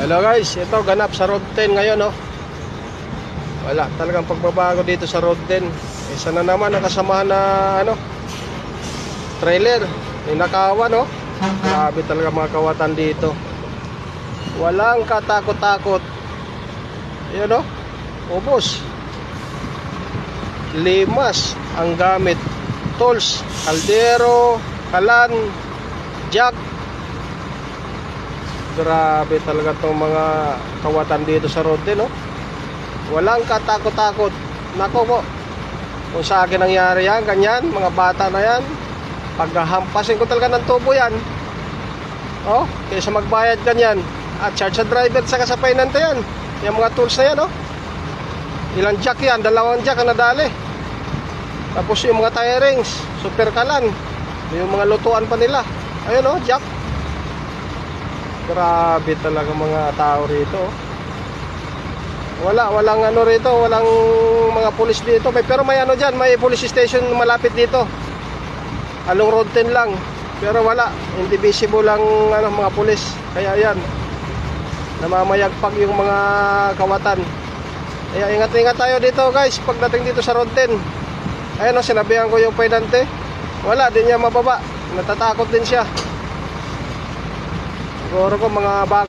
Hello guys, ito ganap sa Road 10 ngayon, oh. Wala talagang pagbabago dito sa Road 10. Isa na naman nakasamahan na trailer, ninakawan, oh. Grabe talaga mga kawatan dito. Walang katakot-takot. Ayun, oh. Ubos. Limas ang gamit. Tools, kaldero, kalan, jack. Grabe talaga itong mga kawatan dito sa road din, no? Walang katakot-takot. Nako po, kung sa akin nangyari yan, ganyan, mga bata na yan, paghahampasin ko talaga ng tubo yan, oh, kaysa magbayad ganyan. At charge sa driver sa kasapainan yan. Yung mga tools na yan, oh. Ilang jack yan, 2 jack ang nadali. Tapos yung mga tire rings, super kalan, yung mga lutuan pa nila. Ayun, oh, jack. Grabe talaga mga tao rito. Walang ano rito, walang mga pulis dito. Pero may ano dyan, may police station malapit dito. Along Road 10 lang. Pero wala, hindi visible ang mga pulis. Kaya yan, namamayagpag yung mga kawatan. Kaya ingat-ingat tayo dito guys, pagdating dito sa Road 10. Ayun, oh, sinabihan ko yung painante. Wala, din niya mababa. Natatakot din siya. Siguro ko mga bag